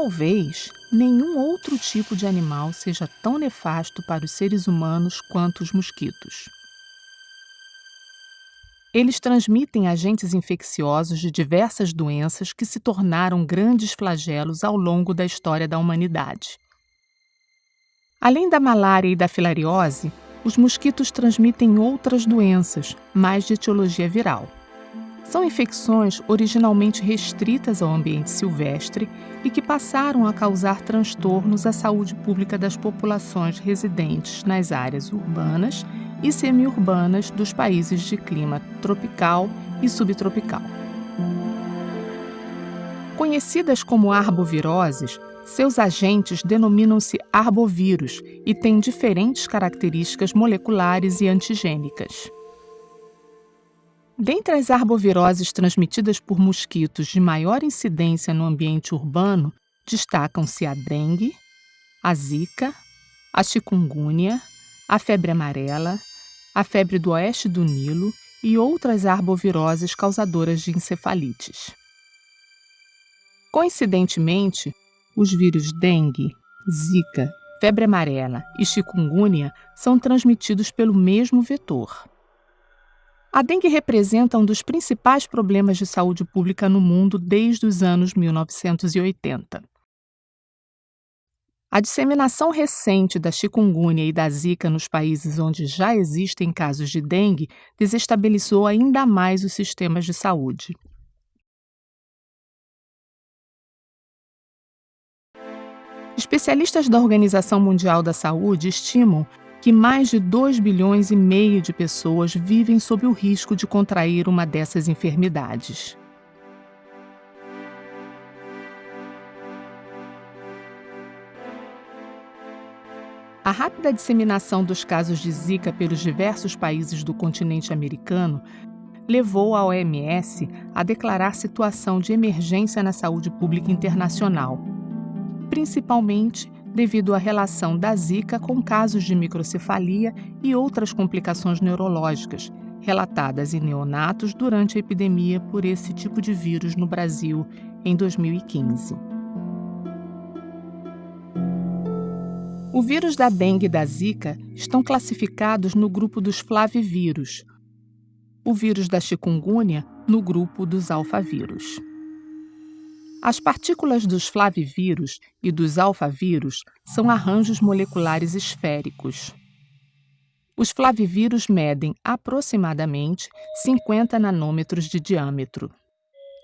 Talvez nenhum outro tipo de animal seja tão nefasto para os seres humanos quanto os mosquitos. Eles transmitem agentes infecciosos de diversas doenças que se tornaram grandes flagelos ao longo da história da humanidade. Além da malária e da filariose, os mosquitos transmitem outras doenças, mais de etiologia viral. São infecções originalmente restritas ao ambiente silvestre e que passaram a causar transtornos à saúde pública das populações residentes nas áreas urbanas e semiurbanas dos países de clima tropical e subtropical. Conhecidas como arboviroses, seus agentes denominam-se arbovírus e têm diferentes características moleculares e antigênicas. Dentre as arboviroses transmitidas por mosquitos de maior incidência no ambiente urbano, destacam-se a dengue, a zika, a chikungunya, a febre amarela, a febre do oeste do Nilo e outras arboviroses causadoras de encefalites. Coincidentemente, os vírus dengue, zika, febre amarela e chikungunya são transmitidos pelo mesmo vetor. A dengue representa um dos principais problemas de saúde pública no mundo desde os anos 1980. A disseminação recente da chikungunya e da zika nos países onde já existem casos de dengue desestabilizou ainda mais os sistemas de saúde. Especialistas da Organização Mundial da Saúde estimam que mais de 2,5 bilhões de pessoas vivem sob o risco de contrair uma dessas enfermidades. A rápida disseminação dos casos de Zika pelos diversos países do continente americano levou a OMS a declarar situação de emergência na saúde pública internacional, principalmente devido à relação da Zika com casos de microcefalia e outras complicações neurológicas, relatadas em neonatos durante a epidemia por esse tipo de vírus no Brasil em 2015. O vírus da dengue e da zika estão classificados no grupo dos flavivírus, o vírus da chikungunya no grupo dos alfavírus. As partículas dos flavivírus e dos alfavírus são arranjos moleculares esféricos. Os flavivírus medem aproximadamente 50 nanômetros de diâmetro.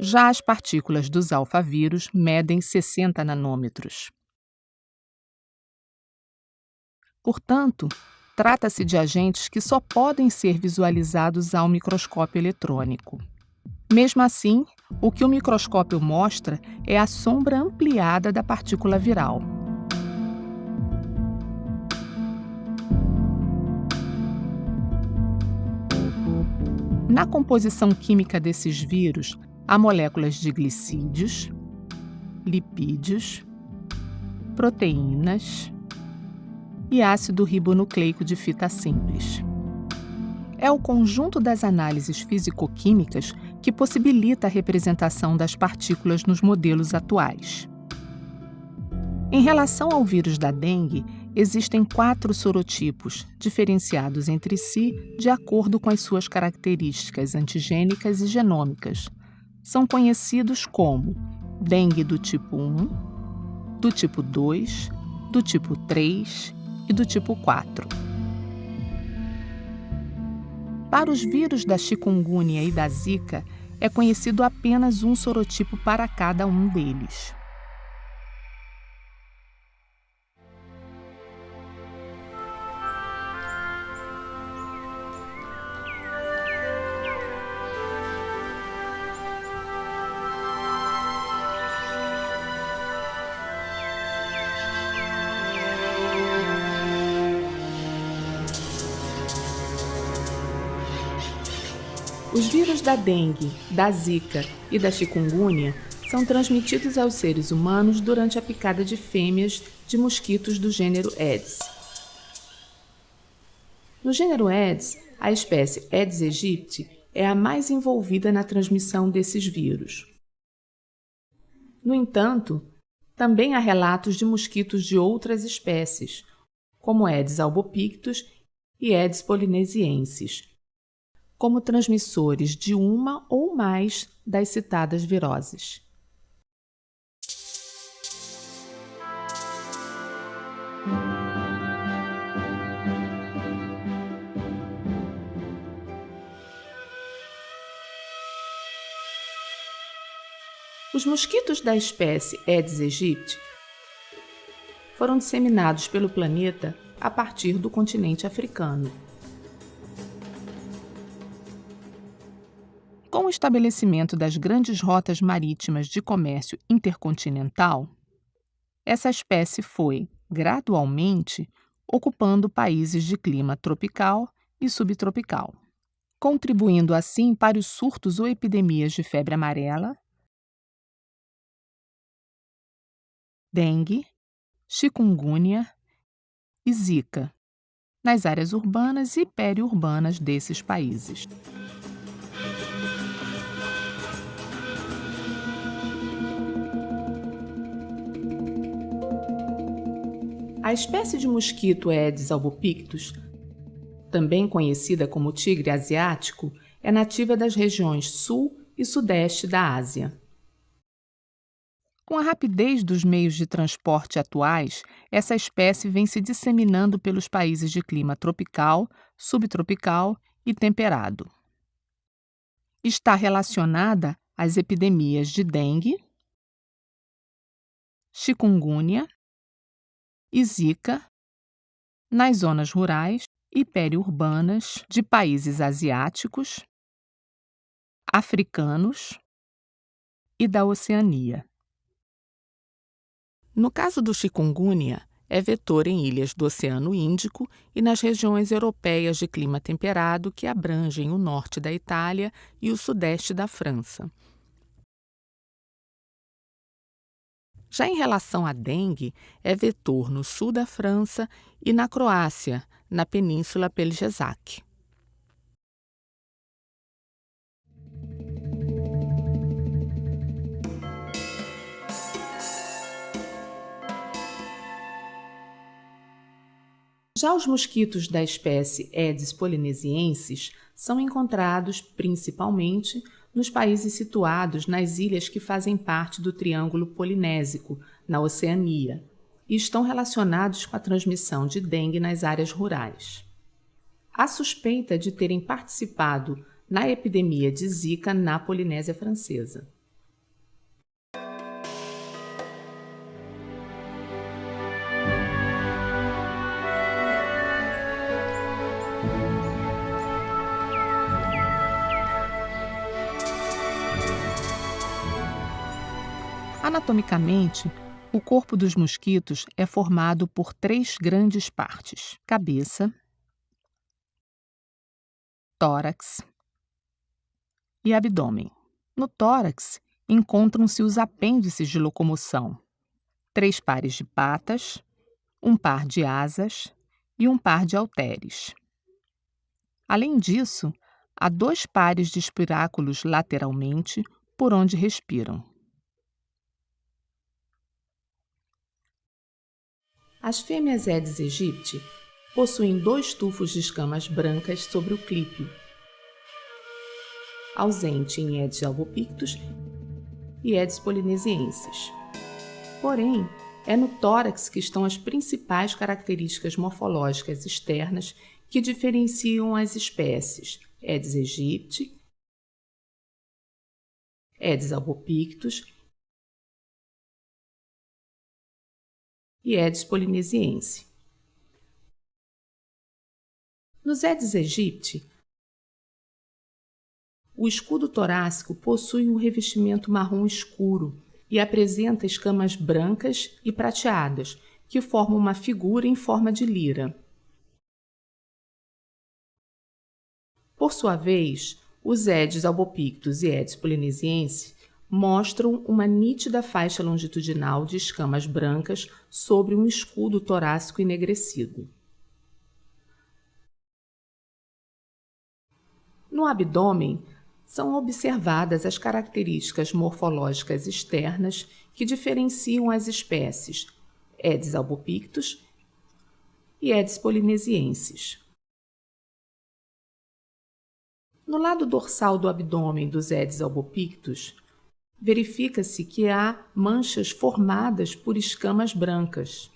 Já as partículas dos alfavírus medem 60 nanômetros. Portanto, trata-se de agentes que só podem ser visualizados ao microscópio eletrônico. Mesmo assim, o que o microscópio mostra é a sombra ampliada da partícula viral. Na composição química desses vírus, há moléculas de glicídios, lipídios, proteínas e ácido ribonucleico de fita simples. É o conjunto das análises físico-químicas que possibilita a representação das partículas nos modelos atuais. Em relação ao vírus da dengue, existem 4 sorotipos, diferenciados entre si de acordo com as suas características antigênicas e genômicas. São conhecidos como dengue do tipo 1, do tipo 2, do tipo 3 e do tipo 4. Para os vírus da chikungunya e da zika, é conhecido apenas um sorotipo para cada um deles. Os vírus da dengue, da zika e da chikungunya são transmitidos aos seres humanos durante a picada de fêmeas de mosquitos do gênero Aedes. No gênero Aedes, a espécie Aedes aegypti é a mais envolvida na transmissão desses vírus. No entanto, também há relatos de mosquitos de outras espécies, como Aedes albopictus e Aedes polinesiensis, como transmissores de uma ou mais das citadas viroses. Os mosquitos da espécie Aedes aegypti foram disseminados pelo planeta a partir do continente africano. Com o estabelecimento das grandes rotas marítimas de comércio intercontinental, essa espécie foi, gradualmente, ocupando países de clima tropical e subtropical, contribuindo assim para os surtos ou epidemias de febre amarela, dengue, chikungunya e zika, nas áreas urbanas e periurbanas desses países. A espécie de mosquito Aedes albopictus, também conhecida como tigre asiático, é nativa das regiões sul e sudeste da Ásia. Com a rapidez dos meios de transporte atuais, essa espécie vem se disseminando pelos países de clima tropical, subtropical e temperado. Está relacionada às epidemias de dengue, chikungunya e zika nas zonas rurais e periurbanas de países asiáticos, africanos e da Oceania. No caso do chikungunya, é vetor em ilhas do Oceano Índico e nas regiões europeias de clima temperado que abrangem o norte da Itália e o sudeste da França. Já em relação à dengue, é vetor no sul da França e na Croácia, na Península Pelješac. Já os mosquitos da espécie Aedes polinesiensis são encontrados principalmente nos países situados nas ilhas que fazem parte do Triângulo Polinésico, na Oceania, e estão relacionados com a transmissão de dengue nas áreas rurais. Há suspeita de terem participado na epidemia de Zika na Polinésia Francesa. Anatomicamente, o corpo dos mosquitos é formado por 3 grandes partes: cabeça, tórax e abdômen. No tórax encontram-se os apêndices de locomoção, 3 pares de patas, um par de asas e um par de halteres. Além disso, há 2 pares de espiráculos lateralmente por onde respiram. As fêmeas Aedes aegypti possuem 2 tufos de escamas brancas sobre o clípio, ausente em Aedes albopictus e Aedes polinesiensis. Porém, é no tórax que estão as principais características morfológicas externas que diferenciam as espécies Aedes aegypti, Aedes albopictus e Aedes polinesiense. Nos Aedes aegypti, o escudo torácico possui um revestimento marrom escuro e apresenta escamas brancas e prateadas, que formam uma figura em forma de lira. Por sua vez, os Aedes albopictus e Aedes polinesiense mostram uma nítida faixa longitudinal de escamas brancas sobre um escudo torácico enegrecido. No abdômen, são observadas as características morfológicas externas que diferenciam as espécies Aedes albopictus e Aedes polinesiensis. No lado dorsal do abdômen dos Aedes albopictus, verifica-se que há manchas formadas por escamas brancas,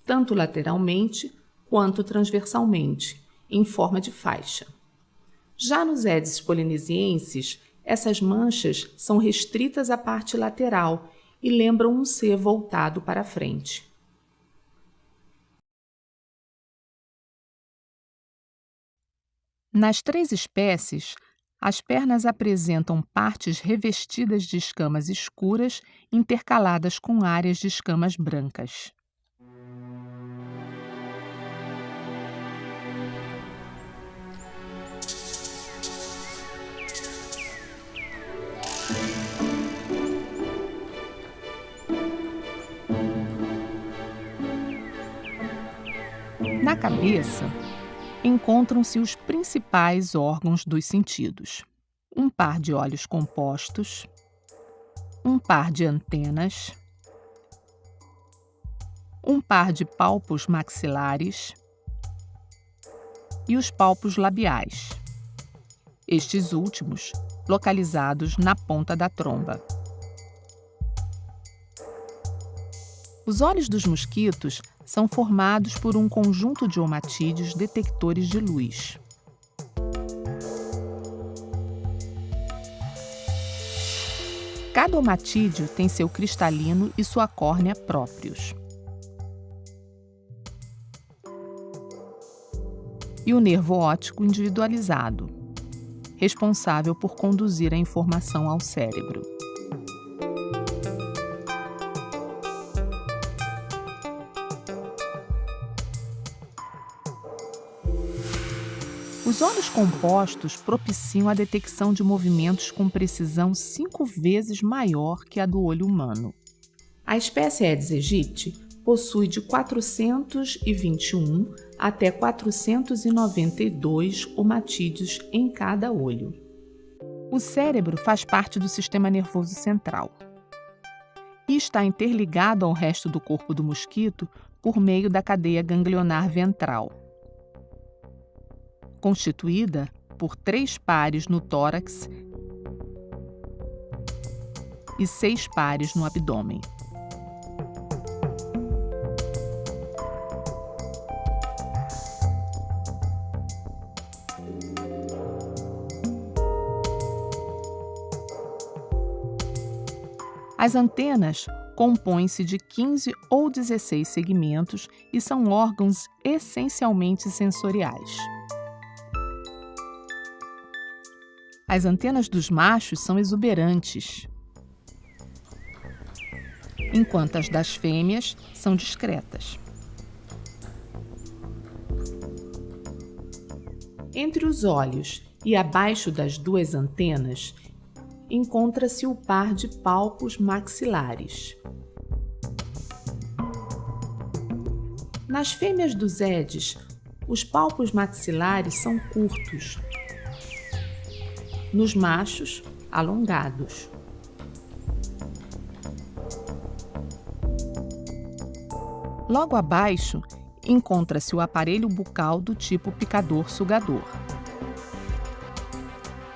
tanto lateralmente quanto transversalmente, em forma de faixa. Já nos Aedes polinesiensis, essas manchas são restritas à parte lateral e lembram um C voltado para a frente. Nas 3 espécies, as pernas apresentam partes revestidas de escamas escuras intercaladas com áreas de escamas brancas. Na cabeça, encontram-se os principais órgãos dos sentidos: um par de olhos compostos, um par de antenas, um par de palpos maxilares e os palpos labiais, estes últimos localizados na ponta da tromba. Os olhos dos mosquitos são formados por um conjunto de omatídeos detectores de luz. Cada omatídeo tem seu cristalino e sua córnea próprios. E o nervo óptico individualizado, responsável por conduzir a informação ao cérebro. Os olhos compostos propiciam a detecção de movimentos com precisão 5 vezes maior que a do olho humano. A espécie Aedes aegypti possui de 421 até 492 omatídeos em cada olho. O cérebro faz parte do sistema nervoso central e está interligado ao resto do corpo do mosquito por meio da cadeia ganglionar ventral, constituída por 3 pares no tórax e 6 pares no abdômen. As antenas compõem-se de 15 ou 16 segmentos e são órgãos essencialmente sensoriais. As antenas dos machos são exuberantes, enquanto as das fêmeas são discretas. Entre os olhos e abaixo das duas antenas, encontra-se o par de palpos maxilares. Nas fêmeas dos Eddes, os palpos maxilares são curtos. Nos machos, alongados. Logo abaixo, encontra-se o aparelho bucal do tipo picador-sugador,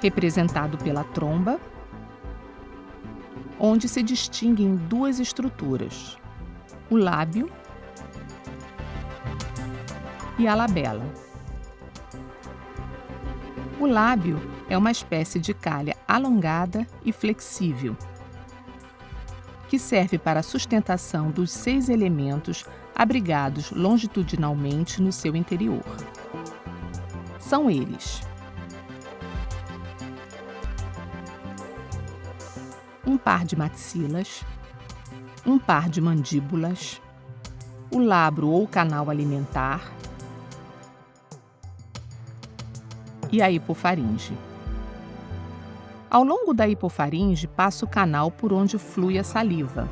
representado pela tromba, onde se distinguem duas estruturas, o lábio e a labela. O lábio é uma espécie de calha alongada e flexível, que serve para a sustentação dos 6 elementos abrigados longitudinalmente no seu interior. São eles: um par de maxilas, um par de mandíbulas, o labro ou canal alimentar e a hipofaringe. Ao longo da hipofaringe passa o canal por onde flui a saliva.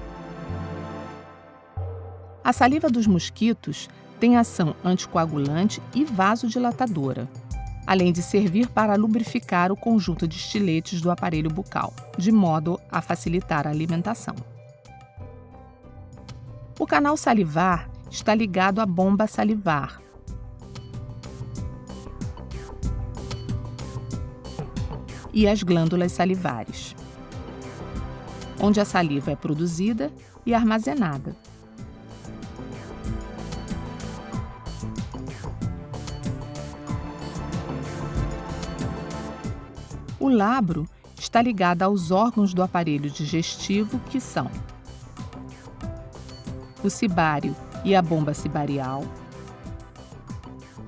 A saliva dos mosquitos tem ação anticoagulante e vasodilatadora, além de servir para lubrificar o conjunto de estiletes do aparelho bucal, de modo a facilitar a alimentação. O canal salivar está ligado à bomba salivar, e às glândulas salivares, onde a saliva é produzida e armazenada. O labro está ligado aos órgãos do aparelho digestivo, que são o cibário e a bomba cibarial,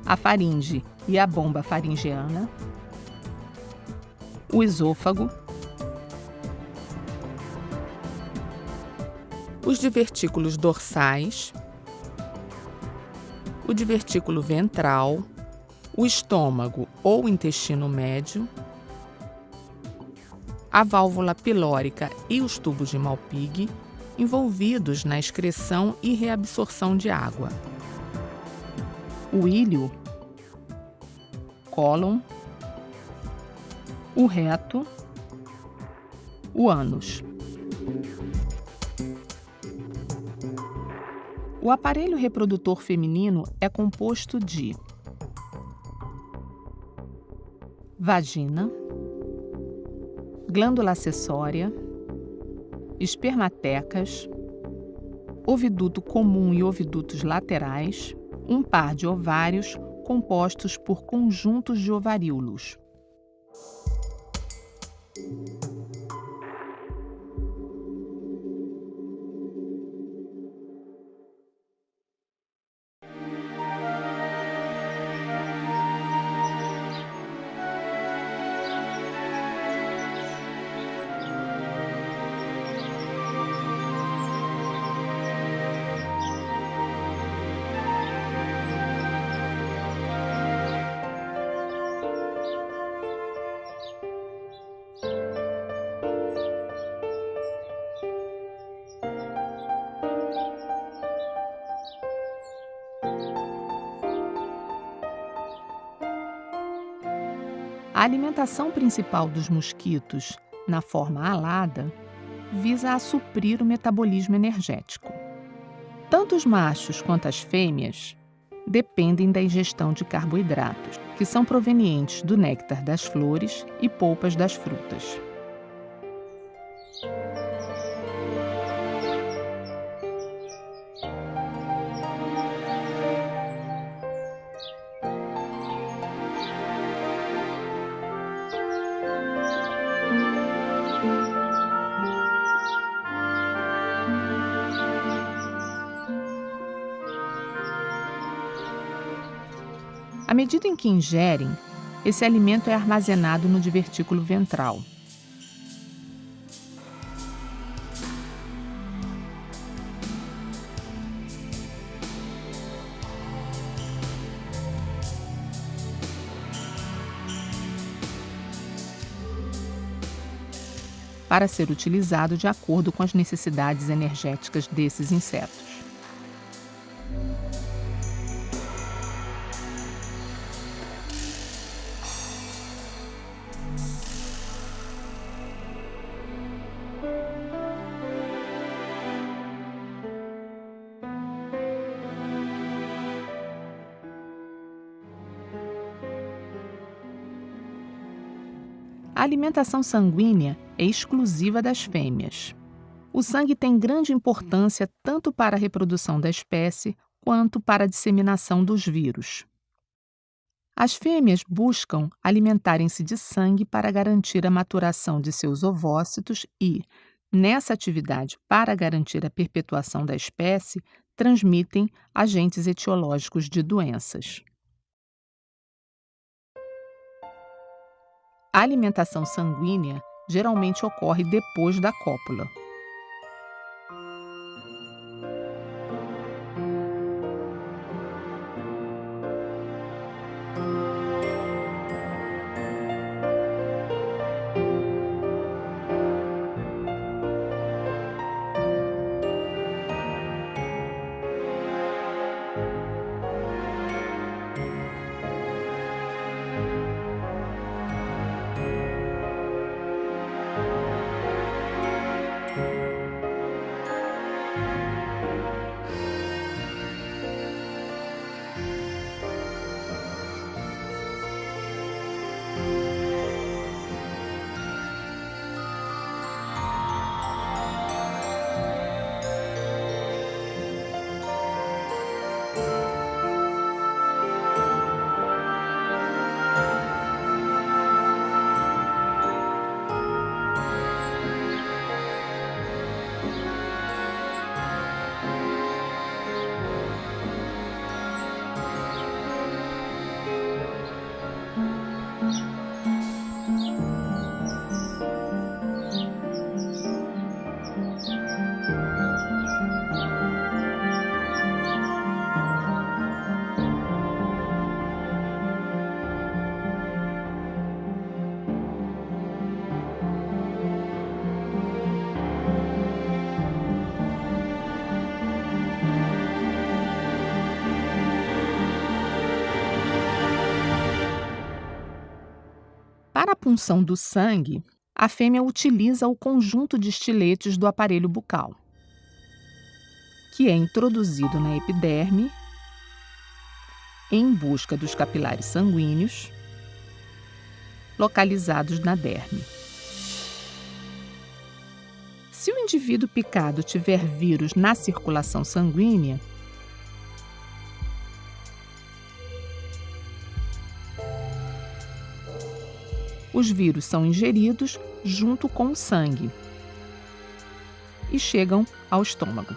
a faringe e a bomba faringeana, o esôfago, os divertículos dorsais, o divertículo ventral, o estômago ou intestino médio, a válvula pilórica e os tubos de Malpighi, envolvidos na excreção e reabsorção de água, o íleo, cólon, o reto, o ânus. O aparelho reprodutor feminino é composto de vagina, glândula acessória, espermatecas, oviduto comum e ovidutos laterais, um par de ovários compostos por conjuntos de ovaríolos. A alimentação principal dos mosquitos, na forma alada, visa a suprir o metabolismo energético. Tanto os machos quanto as fêmeas dependem da ingestão de carboidratos, que são provenientes do néctar das flores e polpas das frutas. À medida em que ingerem, esse alimento é armazenado no divertículo ventral. Para ser utilizado de acordo com as necessidades energéticas desses insetos. A alimentação sanguínea é exclusiva das fêmeas. O sangue tem grande importância tanto para a reprodução da espécie quanto para a disseminação dos vírus. As fêmeas buscam alimentarem-se de sangue para garantir a maturação de seus ovócitos e, nessa atividade para garantir a perpetuação da espécie, transmitem agentes etiológicos de doenças. A alimentação sanguínea geralmente ocorre depois da cópula. Para a punção do sangue, a fêmea utiliza o conjunto de estiletes do aparelho bucal, que é introduzido na epiderme em busca dos capilares sanguíneos localizados na derme. Se o indivíduo picado tiver vírus na circulação sanguínea, os vírus são ingeridos junto com o sangue e chegam ao estômago.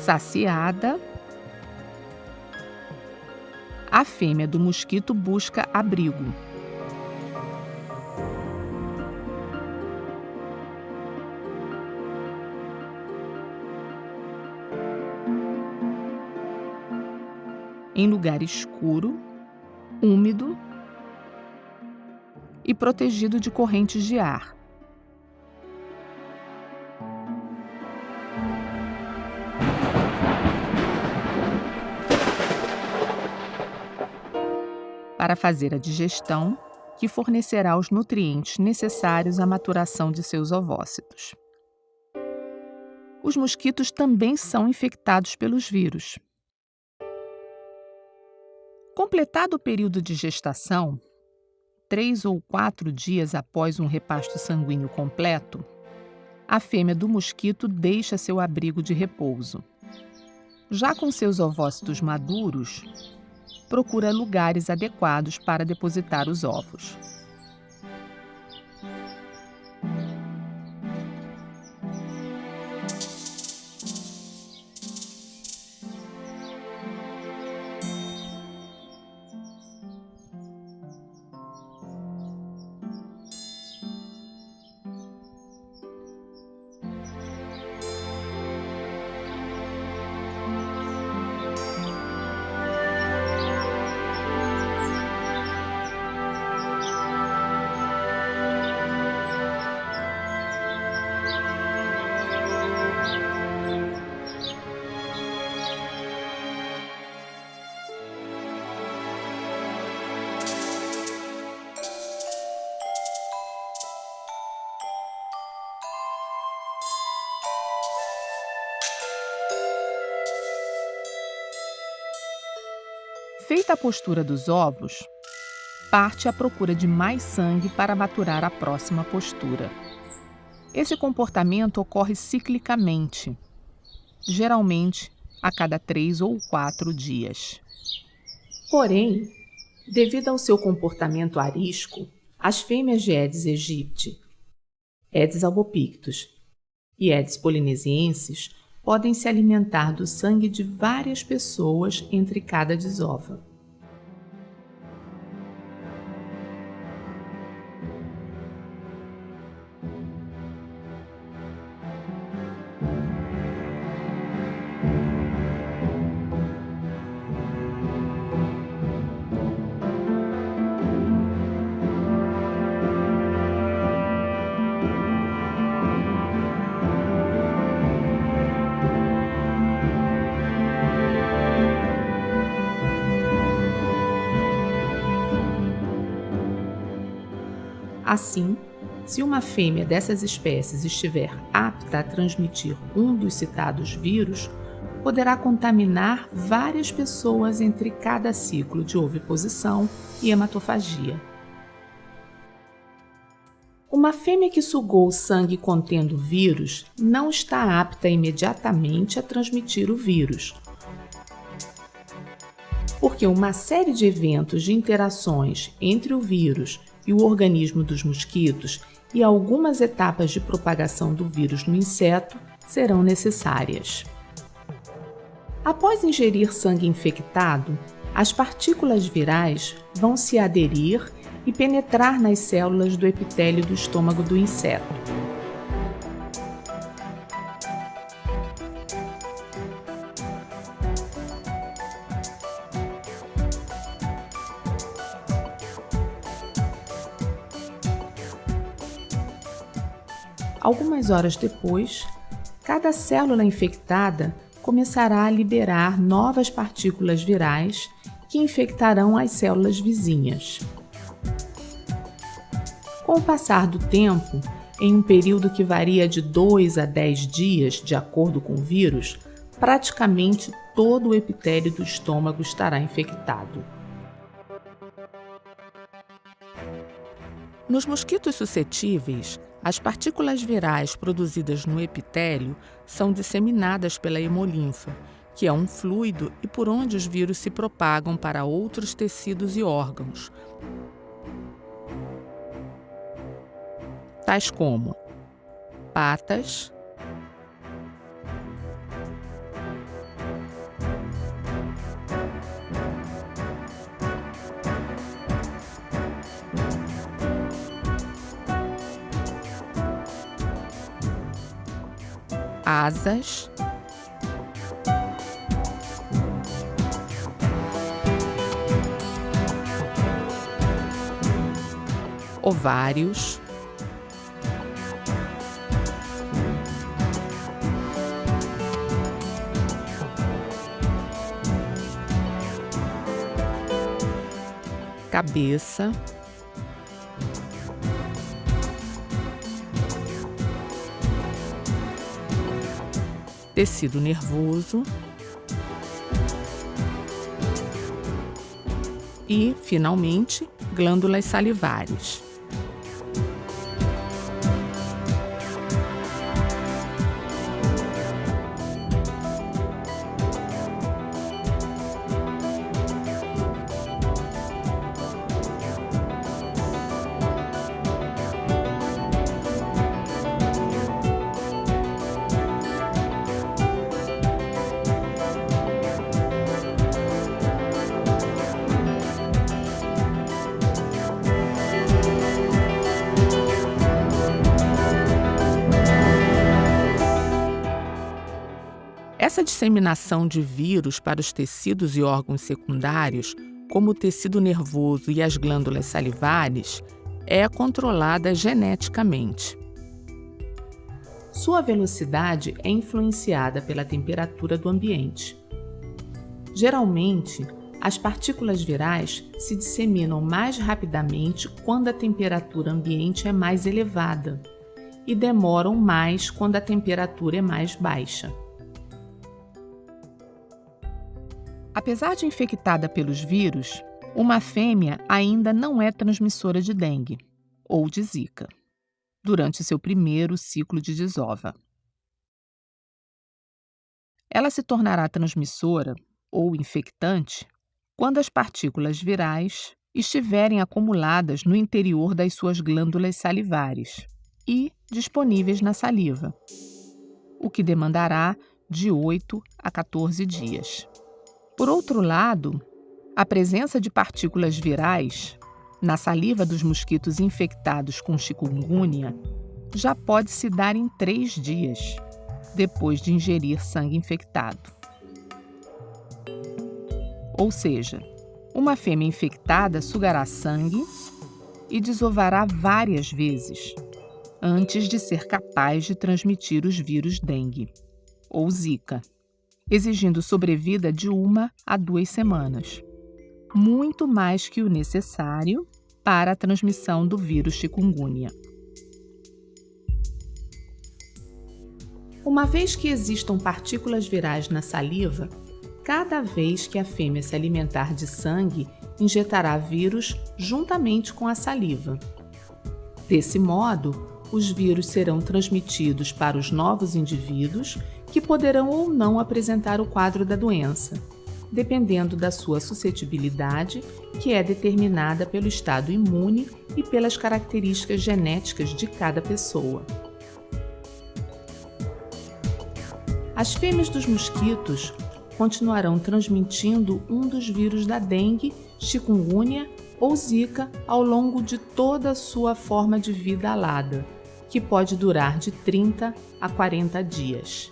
Saciada, a fêmea do mosquito busca abrigo. Em lugar escuro, úmido e protegido de correntes de ar. Para fazer a digestão, que fornecerá os nutrientes necessários à maturação de seus ovócitos. Os mosquitos também são infectados pelos vírus. Completado o período de gestação, 3 ou 4 dias após um repasto sanguíneo completo, a fêmea do mosquito deixa seu abrigo de repouso. Já com seus ovócitos maduros, procura lugares adequados para depositar os ovos. Feita a postura dos ovos, parte à procura de mais sangue para maturar a próxima postura. Esse comportamento ocorre ciclicamente, geralmente a cada 3 ou 4 dias. Porém, devido ao seu comportamento arisco, as fêmeas de Aedes aegypti, Aedes albopictus e Aedes polinesiensis podem se alimentar do sangue de várias pessoas entre cada desova. Assim, se uma fêmea dessas espécies estiver apta a transmitir um dos citados vírus, poderá contaminar várias pessoas entre cada ciclo de oviposição e hematofagia. Uma fêmea que sugou sangue contendo vírus não está apta imediatamente a transmitir o vírus, porque uma série de eventos de interações entre o vírus e o organismo dos mosquitos e algumas etapas de propagação do vírus no inseto serão necessárias. Após ingerir sangue infectado, as partículas virais vão se aderir e penetrar nas células do epitélio do estômago do inseto. Algumas horas depois, cada célula infectada começará a liberar novas partículas virais que infectarão as células vizinhas. Com o passar do tempo, em um período que varia de 2 a 10 dias, de acordo com o vírus, praticamente todo o epitélio do estômago estará infectado. Nos mosquitos suscetíveis, as partículas virais produzidas no epitélio são disseminadas pela hemolinfa, que é um fluido e por onde os vírus se propagam para outros tecidos e órgãos, tais como patas, asas, ovários, cabeça, tecido nervoso e, finalmente, glândulas salivares. Essa disseminação de vírus para os tecidos e órgãos secundários, como o tecido nervoso e as glândulas salivares, é controlada geneticamente. Sua velocidade é influenciada pela temperatura do ambiente. Geralmente, as partículas virais se disseminam mais rapidamente quando a temperatura ambiente é mais elevada e demoram mais quando a temperatura é mais baixa. Apesar de infectada pelos vírus, uma fêmea ainda não é transmissora de dengue ou de zika durante seu primeiro ciclo de desova. Ela se tornará transmissora ou infectante quando as partículas virais estiverem acumuladas no interior das suas glândulas salivares e disponíveis na saliva, o que demandará de 8 a 14 dias. Por outro lado, a presença de partículas virais na saliva dos mosquitos infectados com chikungunya já pode se dar em 3 dias, depois de ingerir sangue infectado. Ou seja, uma fêmea infectada sugará sangue e desovará várias vezes antes de ser capaz de transmitir os vírus dengue ou zika, exigindo sobrevida de 1 a 2 semanas, muito mais que o necessário para a transmissão do vírus chikungunya. Uma vez que existam partículas virais na saliva, cada vez que a fêmea se alimentar de sangue, injetará vírus juntamente com a saliva. Desse modo, os vírus serão transmitidos para os novos indivíduos, que poderão ou não apresentar o quadro da doença, dependendo da sua suscetibilidade, que é determinada pelo estado imune e pelas características genéticas de cada pessoa. As fêmeas dos mosquitos continuarão transmitindo um dos vírus da dengue, chikungunya ou zika ao longo de toda a sua forma de vida alada, que pode durar de 30 a 40 dias.